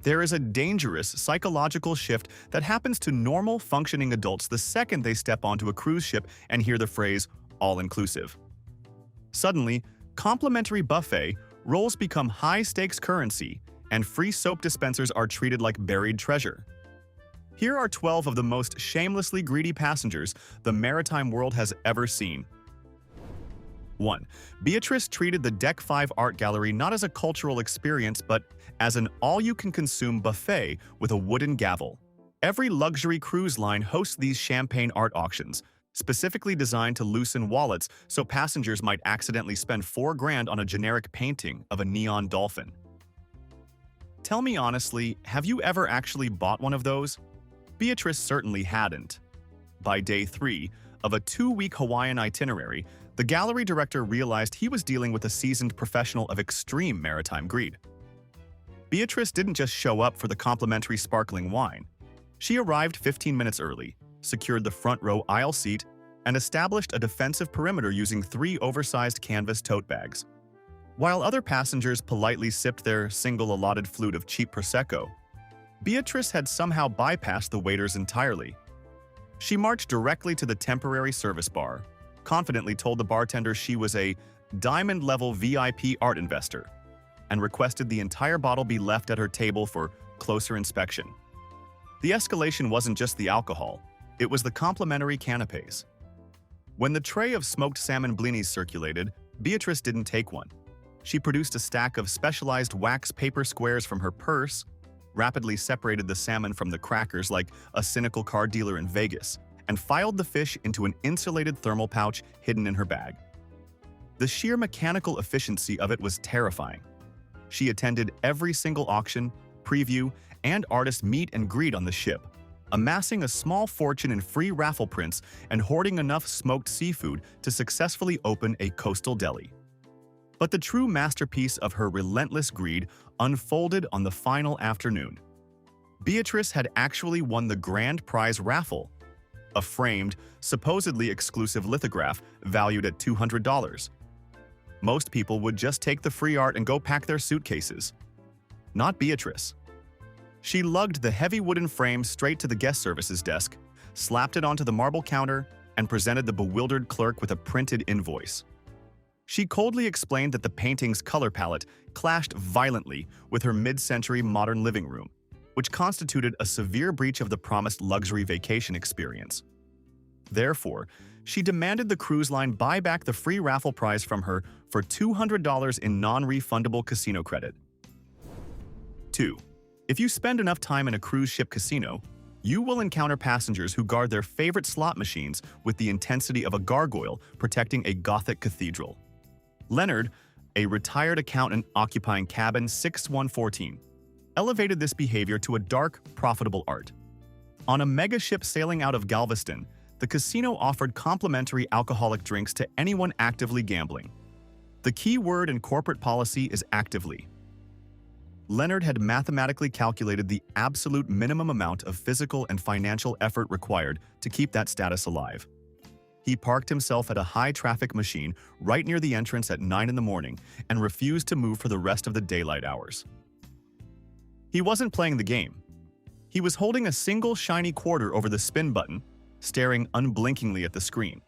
There is a dangerous psychological shift that happens to normal, functioning adults the second they step onto a cruise ship and hear the phrase, all-inclusive. Suddenly, complimentary buffet rolls become high-stakes currency, and free soap dispensers are treated like buried treasure. Here are 12 of the most shamelessly greedy passengers the maritime world has ever seen. 1. Beatrice treated the Deck 5 art gallery not as a cultural experience but as an all-you-can-consume buffet with a wooden gavel. Every luxury cruise line hosts these champagne art auctions, specifically designed to loosen wallets so passengers might accidentally spend $4 grand on a generic painting of a neon dolphin. Tell me honestly, have you ever actually bought one of those? Beatrice certainly hadn't. By day 3 of a 2-week Hawaiian itinerary, the gallery director realized he was dealing with a seasoned professional of extreme maritime greed. Beatrice didn't just show up for the complimentary sparkling wine. She arrived 15 minutes early, secured the front row aisle seat, and established a defensive perimeter using 3 oversized canvas tote bags. While other passengers politely sipped their single allotted flute of cheap Prosecco, Beatrice had somehow bypassed the waiters entirely. She marched directly to the temporary service bar, confidently told the bartender she was a diamond-level VIP art investor, and requested the entire bottle be left at her table for closer inspection. The escalation wasn't just the alcohol, it was the complimentary canapés. When the tray of smoked salmon blinis circulated, Beatrice didn't take one. She produced a stack of specialized wax paper squares from her purse, rapidly separated the salmon from the crackers like a cynical car dealer in Vegas, and filed the fish into an insulated thermal pouch hidden in her bag. The sheer mechanical efficiency of it was terrifying. She attended every single auction, preview, and artist meet and greet on the ship, amassing a small fortune in free raffle prints and hoarding enough smoked seafood to successfully open a coastal deli. But the true masterpiece of her relentless greed unfolded on the final afternoon. Beatrice had actually won the grand prize raffle, a framed, supposedly exclusive lithograph valued at $200. Most people would just take the free art and go pack their suitcases. Not Beatrice. She lugged the heavy wooden frame straight to the guest services desk, slapped it onto the marble counter, and presented the bewildered clerk with a printed invoice. She coldly explained that the painting's color palette clashed violently with her mid-century modern living room, which constituted a severe breach of the promised luxury vacation experience. Therefore, she demanded the cruise line buy back the free raffle prize from her for $200 in non-refundable casino credit. 2. If you spend enough time in a cruise ship casino, you will encounter passengers who guard their favorite slot machines with the intensity of a gargoyle protecting a Gothic cathedral. Leonard, a retired accountant occupying cabin 6114, elevated this behavior to a dark, profitable art. On a mega ship sailing out of Galveston, the casino offered complimentary alcoholic drinks to anyone actively gambling. The key word in corporate policy is actively. Leonard had mathematically calculated the absolute minimum amount of physical and financial effort required to keep that status alive. He parked himself at a high-traffic machine right near the entrance at 9 in the morning and refused to move for the rest of the daylight hours. He wasn't playing the game. He was holding a single shiny quarter over the spin button, staring unblinkingly at the screen,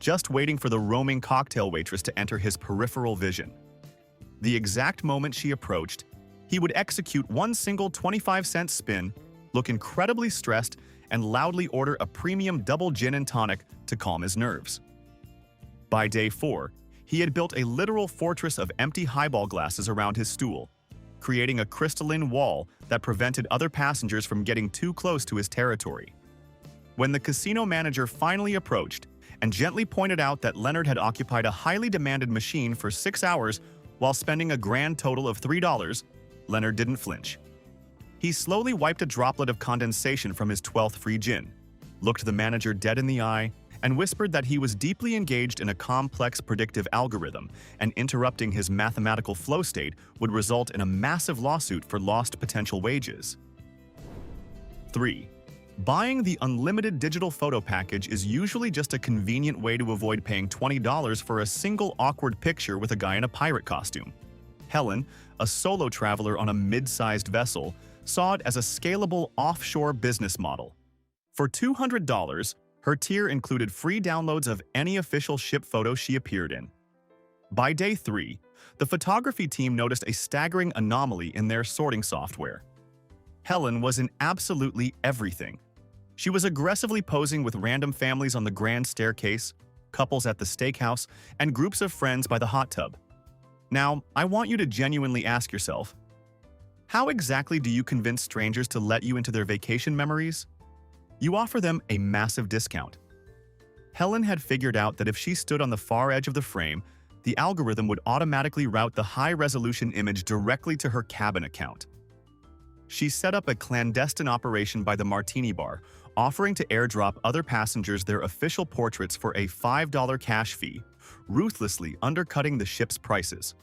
just waiting for the roaming cocktail waitress to enter his peripheral vision. The exact moment she approached, he would execute one single 25-cent spin, look incredibly stressed, and loudly order a premium double gin and tonic to calm his nerves. By day 4, he had built a literal fortress of empty highball glasses around his stool, creating a crystalline wall that prevented other passengers from getting too close to his territory. When the casino manager finally approached and gently pointed out that Leonard had occupied a highly demanded machine for 6 hours while spending a grand total of $3, Leonard didn't flinch. He slowly wiped a droplet of condensation from his 12th free gin, looked the manager dead in the eye, and whispered that he was deeply engaged in a complex predictive algorithm, and interrupting his mathematical flow state would result in a massive lawsuit for lost potential wages. 3. Buying the unlimited digital photo package is usually just a convenient way to avoid paying $20 for a single awkward picture with a guy in a pirate costume. Helen, a solo traveler on a mid-sized vessel, saw it as a scalable offshore business model. For $200, her tier included free downloads of any official ship photo she appeared in. By day 3, the photography team noticed a staggering anomaly in their sorting software. Helen was in absolutely everything. She was aggressively posing with random families on the grand staircase, couples at the steakhouse, and groups of friends by the hot tub. Now, I want you to genuinely ask yourself, how exactly do you convince strangers to let you into their vacation memories? You offer them a massive discount. Helen had figured out that if she stood on the far edge of the frame, the algorithm would automatically route the high-resolution image directly to her cabin account. She set up a clandestine operation by the Martini Bar, offering to airdrop other passengers their official portraits for a $5 cash fee, ruthlessly undercutting the ship's prices.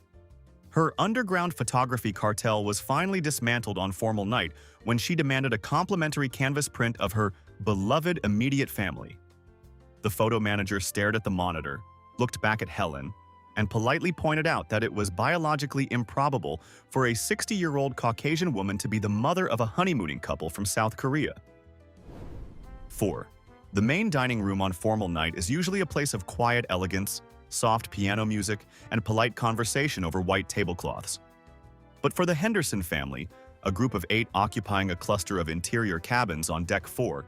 Her underground photography cartel was finally dismantled on formal night when she demanded a complimentary canvas print of her beloved immediate family. The photo manager stared at the monitor, looked back at Helen, and politely pointed out that it was biologically improbable for a 60-year-old Caucasian woman to be the mother of a honeymooning couple from South Korea. 4. The main dining room on formal night is usually a place of quiet elegance, soft piano music, and polite conversation over white tablecloths. But for the Henderson family, a group of 8 occupying a cluster of interior cabins on Deck 4,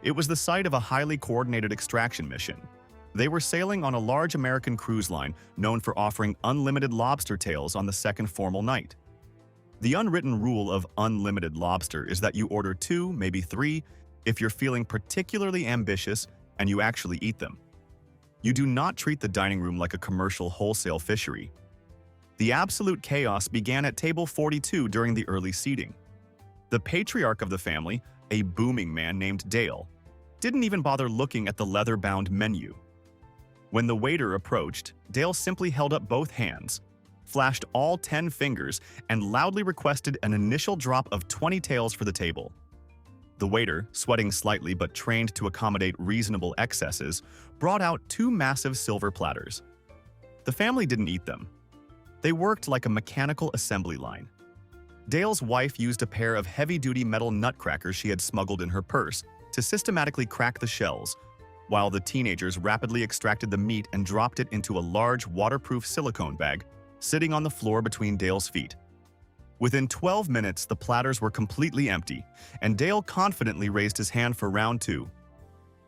it was the site of a highly coordinated extraction mission. They were sailing on a large American cruise line known for offering unlimited lobster tails on the second formal night. The unwritten rule of unlimited lobster is that you order 2, maybe 3, if you're feeling particularly ambitious and you actually eat them. You do not treat the dining room like a commercial wholesale fishery. The absolute chaos began at table 42 during the early seating. The patriarch of the family, a booming man named Dale, didn't even bother looking at the leather-bound menu. When the waiter approached, Dale simply held up both hands, flashed all 10 fingers, and loudly requested an initial drop of 20 tails for the table. The waiter, sweating slightly but trained to accommodate reasonable excesses, brought out 2 massive silver platters. The family didn't eat them. They worked like a mechanical assembly line. Dale's wife used a pair of heavy-duty metal nutcrackers she had smuggled in her purse to systematically crack the shells, while the teenagers rapidly extracted the meat and dropped it into a large waterproof silicone bag sitting on the floor between Dale's feet. Within 12 minutes, the platters were completely empty, and Dale confidently raised his hand for round 2.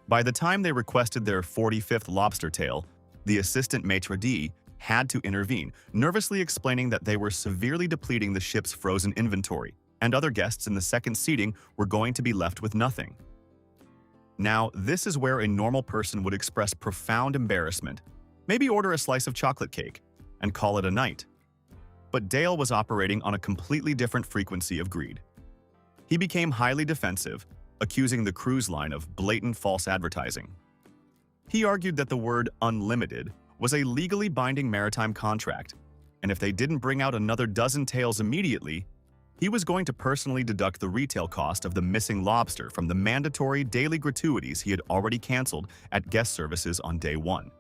By the time they requested their 45th lobster tail, the assistant maitre d' had to intervene, nervously explaining that they were severely depleting the ship's frozen inventory, and other guests in the second seating were going to be left with nothing. Now, this is where a normal person would express profound embarrassment, maybe order a slice of chocolate cake, and call it a night. But Dale was operating on a completely different frequency of greed. He became highly defensive, accusing the cruise line of blatant false advertising. He argued that the word unlimited was a legally binding maritime contract, and if they didn't bring out another dozen tails immediately, he was going to personally deduct the retail cost of the missing lobster from the mandatory daily gratuities he had already canceled at guest services on day 1.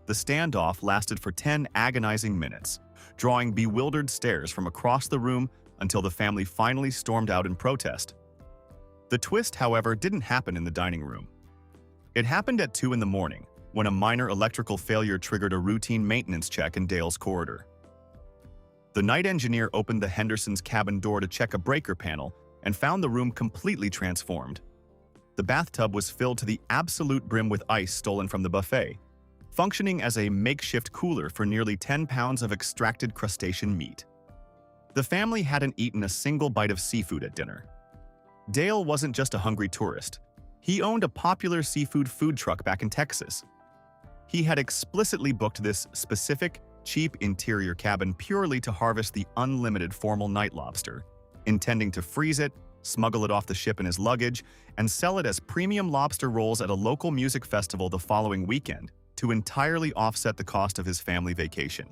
The standoff lasted for 10 agonizing minutes, drawing bewildered stares from across the room until the family finally stormed out in protest. The twist, however, didn't happen in the dining room. It happened at 2 in the morning, when a minor electrical failure triggered a routine maintenance check in Dale's corridor. The night engineer opened the Henderson's cabin door to check a breaker panel and found the room completely transformed. The bathtub was filled to the absolute brim with ice stolen from the buffet, functioning as a makeshift cooler for nearly 10 pounds of extracted crustacean meat. The family hadn't eaten a single bite of seafood at dinner. Dale wasn't just a hungry tourist. He owned a popular seafood food truck back in Texas. He had explicitly booked this specific, cheap interior cabin purely to harvest the unlimited formal night lobster, intending to freeze it, smuggle it off the ship in his luggage, and sell it as premium lobster rolls at a local music festival the following weekend to entirely offset the cost of his family vacation.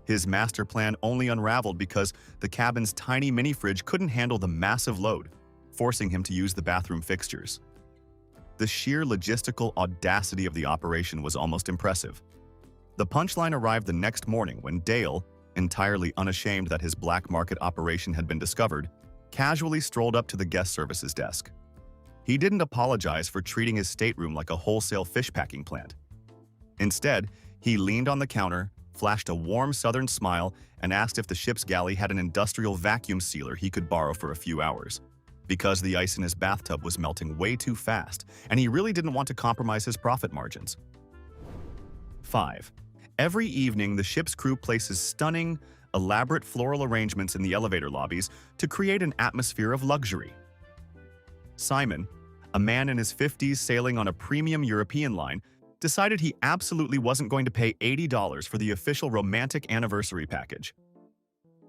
His master plan only unraveled because the cabin's tiny mini-fridge couldn't handle the massive load, forcing him to use the bathroom fixtures. The sheer logistical audacity of the operation was almost impressive. The punchline arrived the next morning when Dale, entirely unashamed that his black market operation had been discovered, casually strolled up to the guest services desk. He didn't apologize for treating his stateroom like a wholesale fish packing plant. Instead, he leaned on the counter, flashed a warm southern smile, and asked if the ship's galley had an industrial vacuum sealer he could borrow for a few hours, because the ice in his bathtub was melting way too fast, and he really didn't want to compromise his profit margins. 5. Every evening, the ship's crew places stunning, elaborate floral arrangements in the elevator lobbies to create an atmosphere of luxury. Simon, a man in his 50s sailing on a premium European line, decided he absolutely wasn't going to pay $80 for the official romantic anniversary package.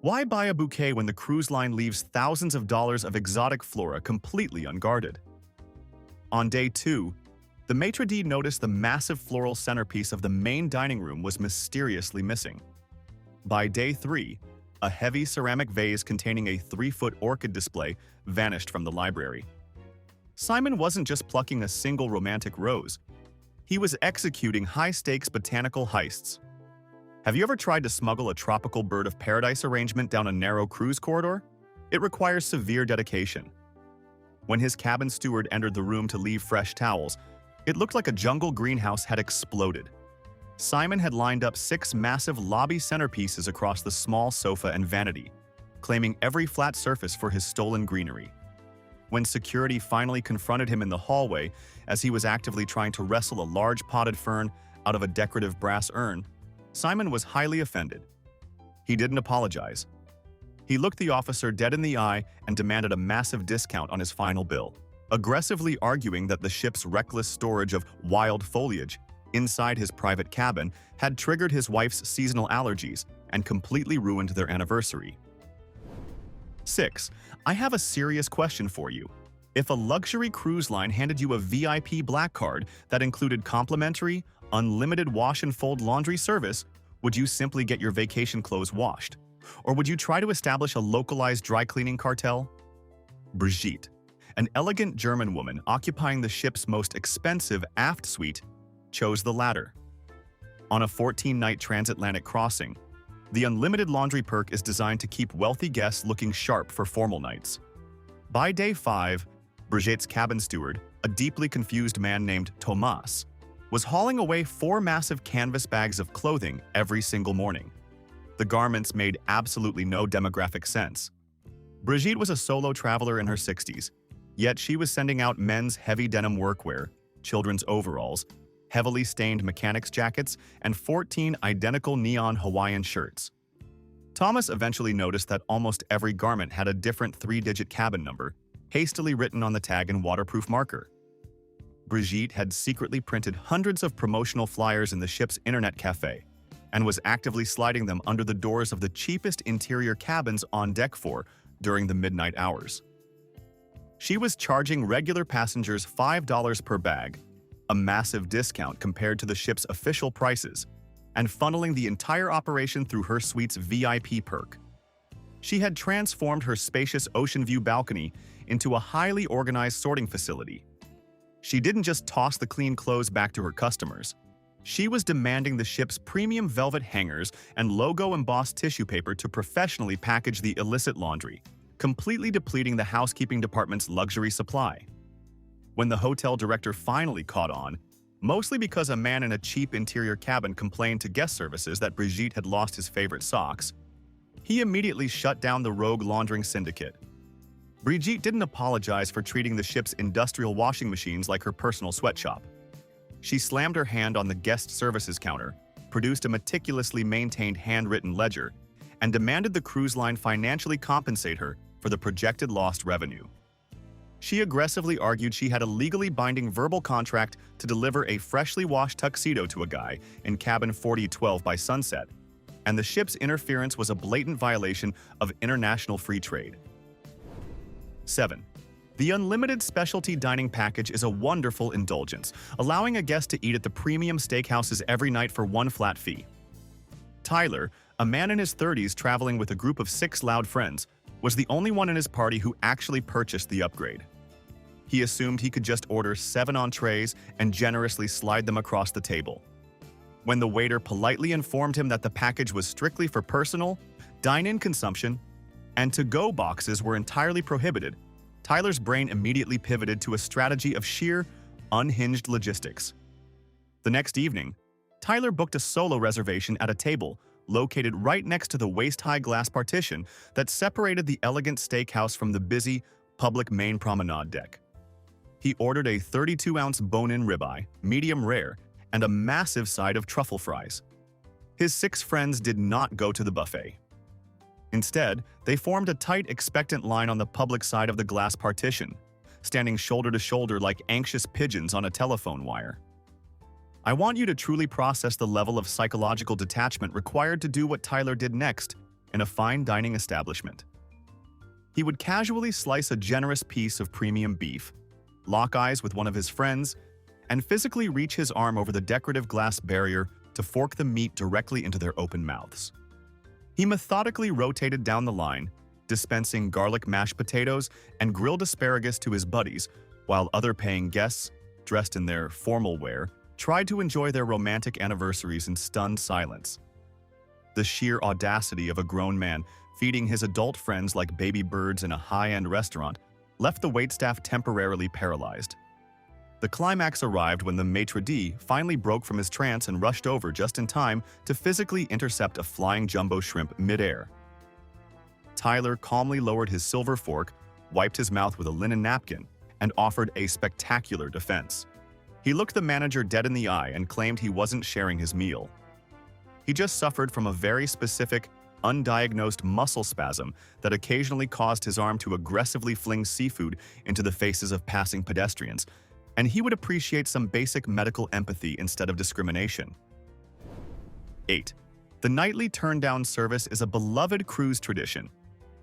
Why buy a bouquet when the cruise line leaves thousands of dollars of exotic flora completely unguarded? On day 2, the maitre d' noticed the massive floral centerpiece of the main dining room was mysteriously missing. By day 3, a heavy ceramic vase containing a 3-foot orchid display vanished from the library. Simon wasn't just plucking a single romantic rose. He was executing high-stakes botanical heists. Have you ever tried to smuggle a tropical bird of paradise arrangement down a narrow cruise corridor? It requires severe dedication. When his cabin steward entered the room to leave fresh towels, it looked like a jungle greenhouse had exploded. Simon had lined up 6 massive lobby centerpieces across the small sofa and vanity, claiming every flat surface for his stolen greenery. When security finally confronted him in the hallway as he was actively trying to wrestle a large potted fern out of a decorative brass urn, Simon was highly offended. He didn't apologize. He looked the officer dead in the eye and demanded a massive discount on his final bill, aggressively arguing that the ship's reckless storage of wild foliage inside his private cabin had triggered his wife's seasonal allergies and completely ruined their anniversary. 6. I have a serious question for you. If a luxury cruise line handed you a VIP black card that included complimentary, unlimited wash and fold laundry service, would you simply get your vacation clothes washed? Or would you try to establish a localized dry cleaning cartel? Breijgit, an elegant German woman occupying the ship's most expensive aft suite, chose the latter. On a 14-night transatlantic crossing, the unlimited laundry perk is designed to keep wealthy guests looking sharp for formal nights. By day 5, Breijgit's cabin steward, a deeply confused man named Thomas, was hauling away 4 massive canvas bags of clothing every single morning. The garments made absolutely no demographic sense. Breijgit was a solo traveler in her 60s, yet she was sending out men's heavy denim workwear, children's overalls, heavily stained mechanics jackets, and 14 identical neon Hawaiian shirts. Thomas eventually noticed that almost every garment had a different 3-digit cabin number, hastily written on the tag in waterproof marker. Breijgit had secretly printed hundreds of promotional flyers in the ship's internet cafe and was actively sliding them under the doors of the cheapest interior cabins on deck for during the midnight hours. She was charging regular passengers $5 per bag, a massive discount compared to the ship's official prices, and funneling the entire operation through her suite's VIP perk. She had transformed her spacious ocean view balcony into a highly organized sorting facility. She didn't just toss the clean clothes back to her customers. She was demanding the ship's premium velvet hangers and logo-embossed tissue paper to professionally package the illicit laundry, completely depleting the housekeeping department's luxury supply. When the hotel director finally caught on, mostly because a man in a cheap interior cabin complained to guest services that Breijgit had lost his favorite socks, he immediately shut down the rogue laundering syndicate. Breijgit didn't apologize for treating the ship's industrial washing machines like her personal sweatshop. She slammed her hand on the guest services counter, produced a meticulously maintained handwritten ledger, and demanded the cruise line financially compensate her for the projected lost revenue. She aggressively argued she had a legally binding verbal contract to deliver a freshly washed tuxedo to a guy in cabin 4012 by sunset, and the ship's interference was a blatant violation of international free trade. 7. The unlimited specialty dining package is a wonderful indulgence, allowing a guest to eat at the premium steakhouses every night for one flat fee. Tyler, a man in his 30s traveling with a group of 6 loud friends, was the only one in his party who actually purchased the upgrade. He assumed he could just order 7 entrees and generously slide them across the table. When the waiter politely informed him that the package was strictly for personal, dine-in consumption, and to-go boxes were entirely prohibited, Tyler's brain immediately pivoted to a strategy of sheer, unhinged logistics. The next evening, Tyler booked a solo reservation at a table located right next to the waist-high glass partition that separated the elegant steakhouse from the busy, public main promenade deck. He ordered a 32-ounce bone-in ribeye, medium rare, and a massive side of truffle fries. His 6 friends did not go to the buffet. Instead, they formed a tight, expectant line on the public side of the glass partition, standing shoulder to shoulder like anxious pigeons on a telephone wire. I want you to truly process the level of psychological detachment required to do what Tyler did next in a fine dining establishment. He would casually slice a generous piece of premium beef, lock eyes with one of his friends, and physically reach his arm over the decorative glass barrier to fork the meat directly into their open mouths. He methodically rotated down the line, dispensing garlic mashed potatoes and grilled asparagus to his buddies, while other paying guests, dressed in their formal wear, tried to enjoy their romantic anniversaries in stunned silence. The sheer audacity of a grown man feeding his adult friends like baby birds in a high-end restaurant left the waitstaff temporarily paralyzed. The climax arrived when the maitre d' finally broke from his trance and rushed over just in time to physically intercept a flying jumbo shrimp midair. Tyler calmly lowered his silver fork, wiped his mouth with a linen napkin, and offered a spectacular defense. He looked the manager dead in the eye and claimed he wasn't sharing his meal. He just suffered from a very specific, undiagnosed muscle spasm that occasionally caused his arm to aggressively fling seafood into the faces of passing pedestrians, and he would appreciate some basic medical empathy instead of discrimination. 8. The nightly turn-down service is a beloved cruise tradition,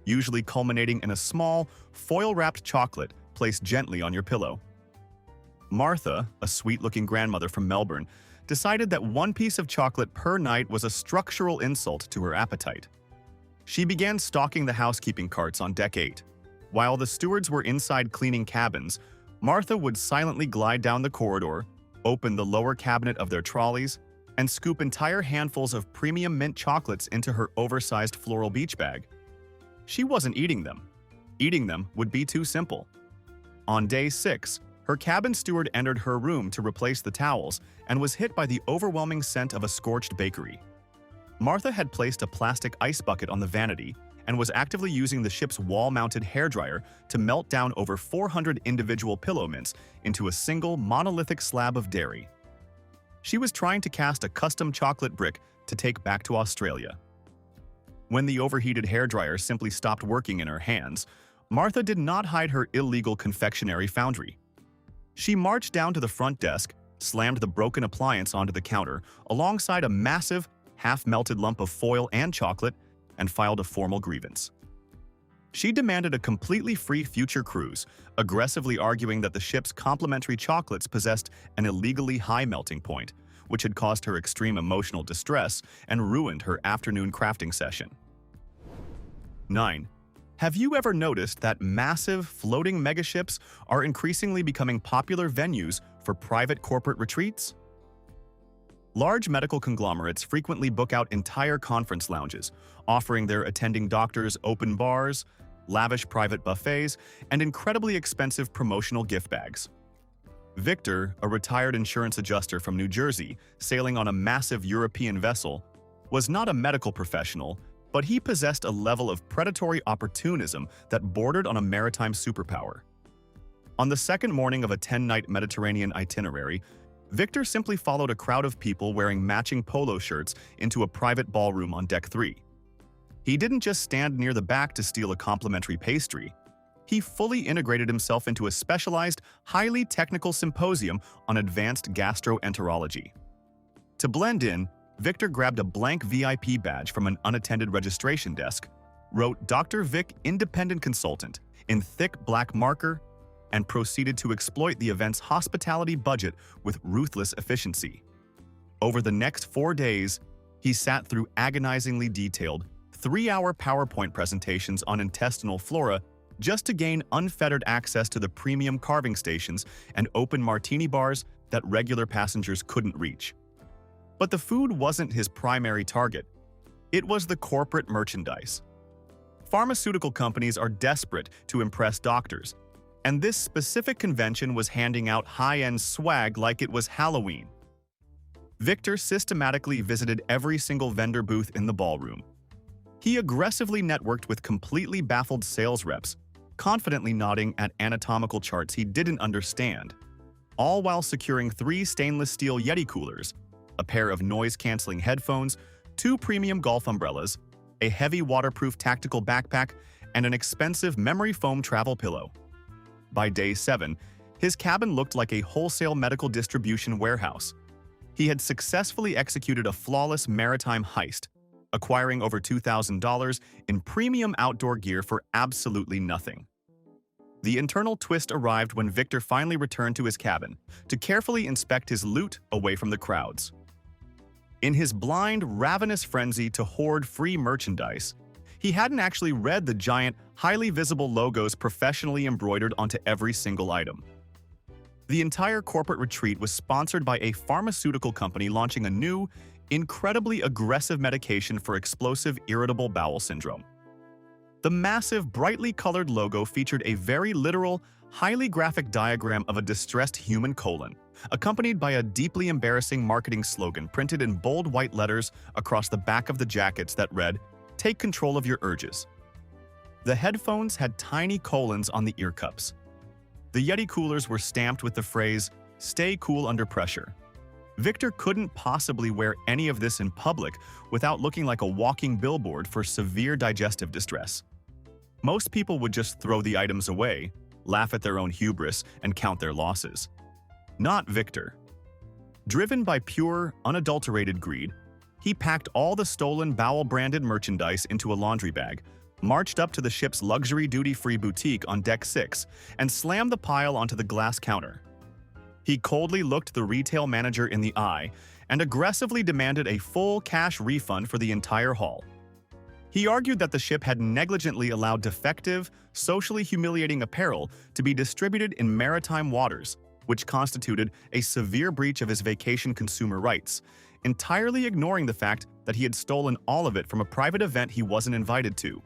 usually culminating in a small, foil-wrapped chocolate placed gently on your pillow. Martha, a sweet-looking grandmother from Melbourne, decided that one piece of chocolate per night was a structural insult to her appetite. She began stocking the housekeeping carts on deck 8. While the stewards were inside cleaning cabins, Martha would silently glide down the corridor, open the lower cabinet of their trolleys, and scoop entire handfuls of premium mint chocolates into her oversized floral beach bag. She wasn't eating them. Eating them would be too simple. On day 6, her cabin steward entered her room to replace the towels and was hit by the overwhelming scent of a scorched bakery. Martha had placed a plastic ice bucket on the vanity and was actively using the ship's wall-mounted hairdryer to melt down over 400 individual pillow mints into a single monolithic slab of dairy. She was trying to cast a custom chocolate brick to take back to Australia. When the overheated hairdryer simply stopped working in her hands, Martha did not hide her illegal confectionery foundry. She marched down to the front desk, slammed the broken appliance onto the counter alongside a massive, half-melted lump of foil and chocolate, and filed a formal grievance. She demanded a completely free future cruise, aggressively arguing that the ship's complimentary chocolates possessed an illegally high melting point, which had caused her extreme emotional distress and ruined her afternoon crafting session. 9. Have you ever noticed that massive, floating megaships are increasingly becoming popular venues for private corporate retreats? Large medical conglomerates frequently book out entire conference lounges, offering their attending doctors open bars, lavish private buffets, and incredibly expensive promotional gift bags. Victor, a retired insurance adjuster from New Jersey, sailing on a massive European vessel, was not a medical professional, but he possessed a level of predatory opportunism that bordered on a maritime superpower. On the second morning of a 10-night Mediterranean itinerary, Victor simply followed a crowd of people wearing matching polo shirts into a private ballroom on deck 3. He didn't just stand near the back to steal a complimentary pastry. He fully integrated himself into a specialized, highly technical symposium on advanced gastroenterology. To blend in, Victor grabbed a blank VIP badge from an unattended registration desk, wrote Dr. Vic Independent Consultant in thick black marker, and proceeded to exploit the event's hospitality budget with ruthless efficiency. Over the next 4 days, he sat through agonizingly detailed, 3-hour PowerPoint presentations on intestinal flora just to gain unfettered access to the premium carving stations and open martini bars that regular passengers couldn't reach. But the food wasn't his primary target. It was the corporate merchandise. Pharmaceutical companies are desperate to impress doctors, and this specific convention was handing out high-end swag like it was Halloween. Victor systematically visited every single vendor booth in the ballroom. He aggressively networked with completely baffled sales reps, confidently nodding at anatomical charts he didn't understand, all while securing 3 stainless steel Yeti coolers, a pair of noise-canceling headphones, 2 premium golf umbrellas, a heavy waterproof tactical backpack, and an expensive memory foam travel pillow. By day 7, his cabin looked like a wholesale medical distribution warehouse. He had successfully executed a flawless maritime heist, acquiring over $2,000 in premium outdoor gear for absolutely nothing. The internal twist arrived when Victor finally returned to his cabin to carefully inspect his loot away from the crowds. In his blind, ravenous frenzy to hoard free merchandise, he hadn't actually read the giant, highly visible logos professionally embroidered onto every single item. The entire corporate retreat was sponsored by a pharmaceutical company launching a new, incredibly aggressive medication for explosive irritable bowel syndrome. The massive, brightly colored logo featured a very literal, highly graphic diagram of a distressed human colon, accompanied by a deeply embarrassing marketing slogan printed in bold white letters across the back of the jackets that read, "Take control of your urges." The headphones had tiny colons on the ear cups. The Yeti coolers were stamped with the phrase, "Stay cool under pressure." Victor couldn't possibly wear any of this in public without looking like a walking billboard for severe digestive distress. Most people would just throw the items away, laugh at their own hubris, and count their losses. Not Victor. Driven by pure, unadulterated greed, he packed all the stolen Bowel-branded merchandise into a laundry bag, marched up to the ship's luxury duty-free boutique on Deck 6, and slammed the pile onto the glass counter. He coldly looked the retail manager in the eye and aggressively demanded a full cash refund for the entire haul. He argued that the ship had negligently allowed defective, socially humiliating apparel to be distributed in maritime waters, which constituted a severe breach of his vacation consumer rights, entirely ignoring the fact that he had stolen all of it from a private event he wasn't invited to.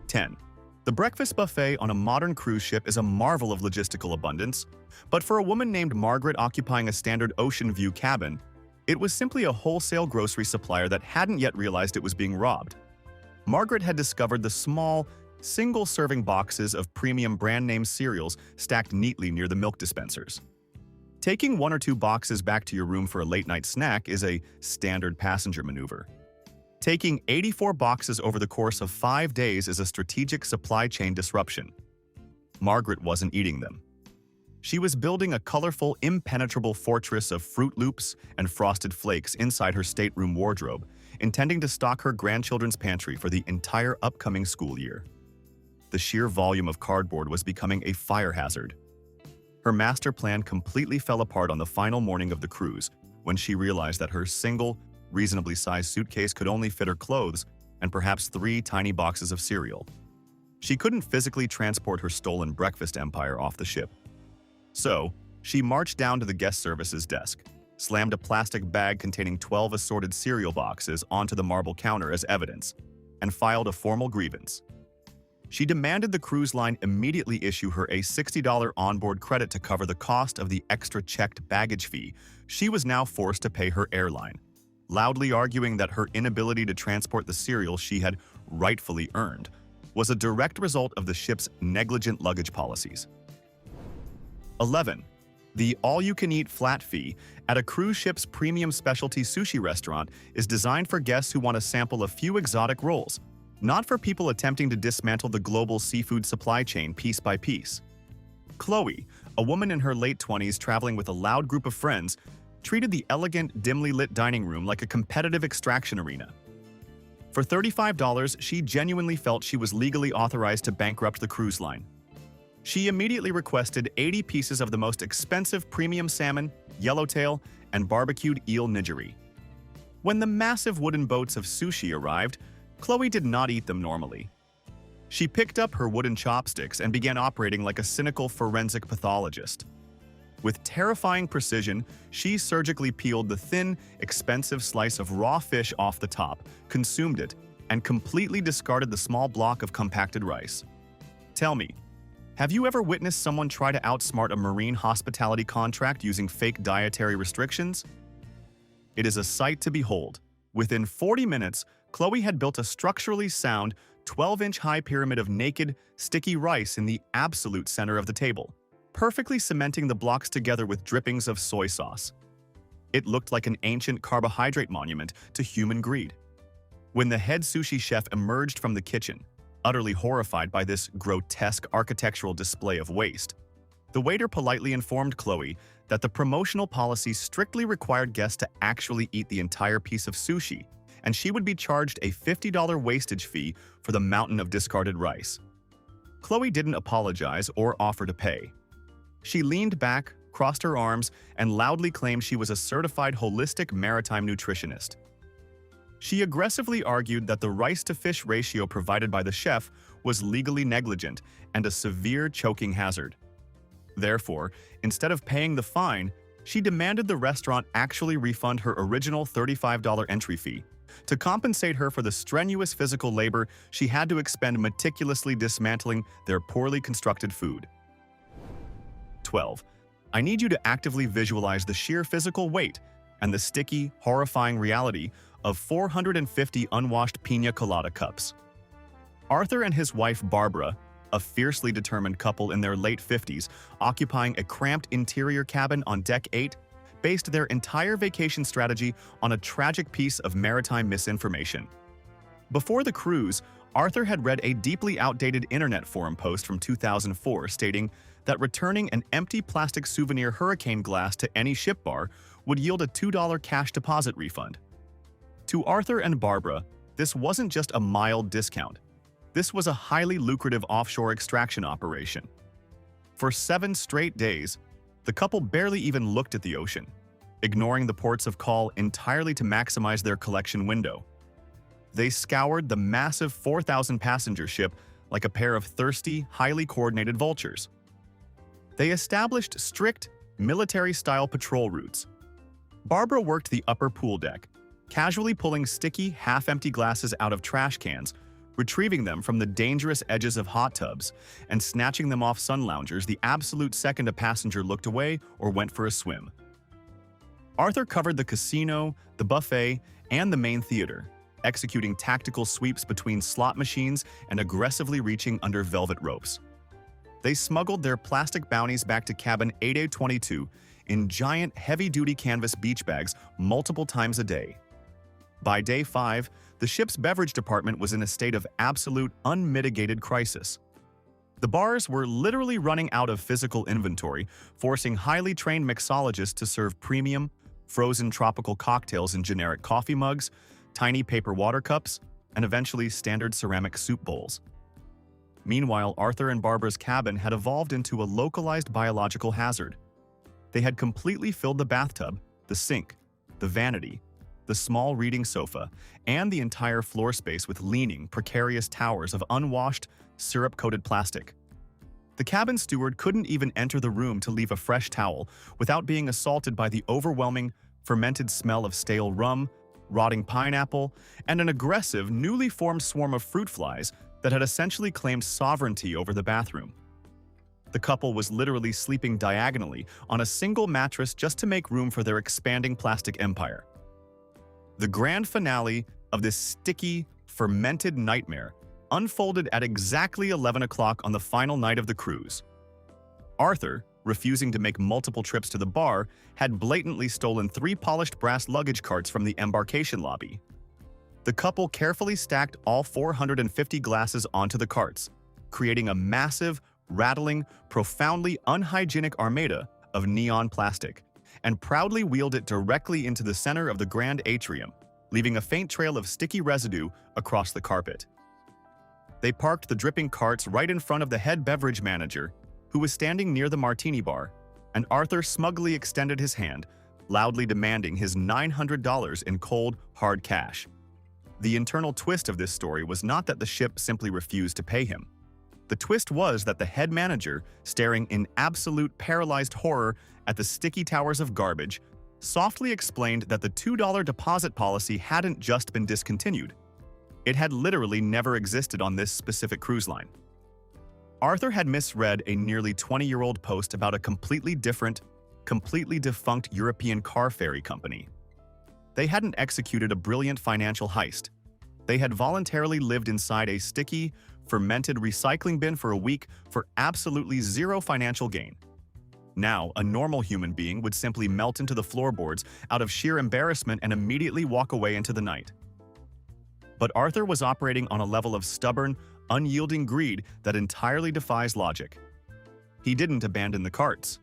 10. The breakfast buffet on a modern cruise ship is a marvel of logistical abundance, but for a woman named Margaret occupying a standard ocean view cabin, it was simply a wholesale grocery supplier that hadn't yet realized it was being robbed. Margaret had discovered the small, single-serving boxes of premium brand-name cereals stacked neatly near the milk dispensers. Taking 1 or 2 boxes back to your room for a late-night snack is a standard passenger maneuver. Taking 84 boxes over the course of 5 days is a strategic supply chain disruption. Margaret wasn't eating them. She was building a colorful, impenetrable fortress of Fruit Loops and Frosted Flakes inside her stateroom wardrobe, intending to stock her grandchildren's pantry for the entire upcoming school year. The sheer volume of cardboard was becoming a fire hazard. Her master plan completely fell apart on the final morning of the cruise when she realized that her single, reasonably sized suitcase could only fit her clothes and perhaps 3 tiny boxes of cereal. She couldn't physically transport her stolen breakfast empire off the ship. So, she marched down to the guest services desk, slammed a plastic bag containing 12 assorted cereal boxes onto the marble counter as evidence, and filed a formal grievance. She demanded the cruise line immediately issue her a $60 onboard credit to cover the cost of the extra checked baggage fee she was now forced to pay her airline, loudly arguing that her inability to transport the cereal she had rightfully earned was a direct result of the ship's negligent luggage policies. 11. The all-you-can-eat flat fee at a cruise ship's premium specialty sushi restaurant is designed for guests who want to sample a few exotic rolls, not for people attempting to dismantle the global seafood supply chain piece by piece. Chloe, a woman in her late 20s traveling with a loud group of friends, treated the elegant, dimly lit dining room like a competitive extraction arena. For $35, she genuinely felt she was legally authorized to bankrupt the cruise line. She immediately requested 80 pieces of the most expensive premium salmon, yellowtail, and barbecued eel nigiri. When the massive wooden boats of sushi arrived, Chloe did not eat them normally. She picked up her wooden chopsticks and began operating like a cynical forensic pathologist. With terrifying precision, she surgically peeled the thin, expensive slice of raw fish off the top, consumed it, and completely discarded the small block of compacted rice. Tell me, have you ever witnessed someone try to outsmart a marine hospitality contract using fake dietary restrictions? It is a sight to behold. Within 40 minutes, Chloe had built a structurally sound 12-inch high pyramid of naked, sticky rice in the absolute center of the table, perfectly cementing the blocks together with drippings of soy sauce. It looked like an ancient carbohydrate monument to human greed. When the head sushi chef emerged from the kitchen, utterly horrified by this grotesque architectural display of waste, the waiter politely informed Chloe that the promotional policy strictly required guests to actually eat the entire piece of sushi, and she would be charged a $50 wastage fee for the mountain of discarded rice. Chloe didn't apologize or offer to pay. She leaned back, crossed her arms, and loudly claimed she was a certified holistic maritime nutritionist. She aggressively argued that the rice-to-fish ratio provided by the chef was legally negligent and a severe choking hazard. Therefore, instead of paying the fine, she demanded the restaurant actually refund her original $35 entry fee to compensate her for the strenuous physical labor she had to expend meticulously dismantling their poorly constructed food. 12. I need you to actively visualize the sheer physical weight and the sticky, horrifying reality of 450 unwashed piña colada cups. Arthur and his wife Barbara, a fiercely determined couple in their late 50s, occupying a cramped interior cabin on Deck 8, based their entire vacation strategy on a tragic piece of maritime misinformation. Before the cruise, Arthur had read a deeply outdated internet forum post from 2004 stating that returning an empty plastic souvenir hurricane glass to any ship bar would yield a $2 cash deposit refund. To Arthur and Barbara, this wasn't just a mild discount. This was a highly lucrative offshore extraction operation. For 7 straight days, the couple barely even looked at the ocean, ignoring the ports of call entirely to maximize their collection window. They scoured the massive 4,000-passenger ship like a pair of thirsty, highly coordinated vultures. They established strict, military-style patrol routes. Barbara worked the upper pool deck, casually pulling sticky, half-empty glasses out of trash cans, retrieving them from the dangerous edges of hot tubs, and snatching them off sun loungers the absolute second a passenger looked away or went for a swim. Arthur covered the casino, the buffet, and the main theater, executing tactical sweeps between slot machines and aggressively reaching under velvet ropes. They smuggled their plastic bounties back to cabin 8A22 in giant, heavy-duty canvas beach bags multiple times a day. By day 5, the ship's beverage department was in a state of absolute, unmitigated crisis. The bars were literally running out of physical inventory, forcing highly trained mixologists to serve premium, frozen tropical cocktails in generic coffee mugs, tiny paper water cups, and eventually standard ceramic soup bowls. Meanwhile, Arthur and Barbara's cabin had evolved into a localized biological hazard. They had completely filled the bathtub, the sink, the vanity, the small reading sofa, and the entire floor space with leaning, precarious towers of unwashed, syrup-coated plastic. The cabin steward couldn't even enter the room to leave a fresh towel without being assaulted by the overwhelming, fermented smell of stale rum, rotting pineapple, and an aggressive, newly formed swarm of fruit flies that had essentially claimed sovereignty over the bathroom. The couple was literally sleeping diagonally on a single mattress just to make room for their expanding plastic empire. The grand finale of this sticky, fermented nightmare unfolded at exactly 11 o'clock on the final night of the cruise. Arthur, refusing to make multiple trips to the bar, had blatantly stolen 3 polished brass luggage carts from the embarkation lobby. The couple carefully stacked all 450 glasses onto the carts, creating a massive, rattling, profoundly unhygienic armada of neon plastic, and proudly wheeled it directly into the center of the grand atrium, leaving a faint trail of sticky residue across the carpet. They parked the dripping carts right in front of the head beverage manager, who was standing near the martini bar, and Arthur smugly extended his hand, loudly demanding his $900 in cold, hard cash. The internal twist of this story was not that the ship simply refused to pay him. The twist was that the head manager, staring in absolute paralyzed horror at the sticky towers of garbage, softly explained that the $2 deposit policy hadn't just been discontinued. It had literally never existed on this specific cruise line. Arthur had misread a nearly 20-year-old post about a completely different, completely defunct European car ferry company. They hadn't executed a brilliant financial heist. They had voluntarily lived inside a sticky, fermented recycling bin for a week for absolutely zero financial gain. Now, a normal human being would simply melt into the floorboards out of sheer embarrassment and immediately walk away into the night. But Arthur was operating on a level of stubborn, unyielding greed that entirely defies logic. He didn't abandon the carts.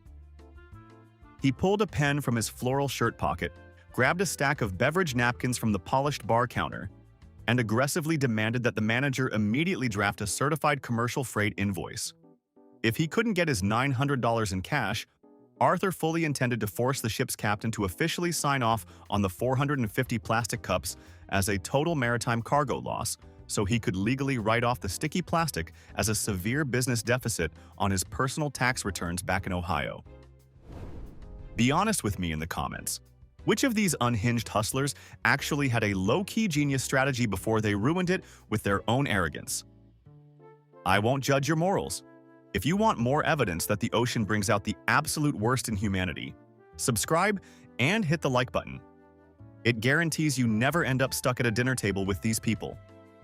He pulled a pen from his floral shirt pocket, grabbed a stack of beverage napkins from the polished bar counter, and aggressively demanded that the manager immediately draft a certified commercial freight invoice. If he couldn't get his $900 in cash, Arthur fully intended to force the ship's captain to officially sign off on the 450 plastic cups as a total maritime cargo loss, so he could legally write off the sticky plastic as a severe business deficit on his personal tax returns back in Ohio. Be honest with me in the comments. Which of these unhinged hustlers actually had a low-key genius strategy before they ruined it with their own arrogance? I won't judge your morals. If you want more evidence that the ocean brings out the absolute worst in humanity, subscribe and hit the like button. It guarantees you never end up stuck at a dinner table with these people.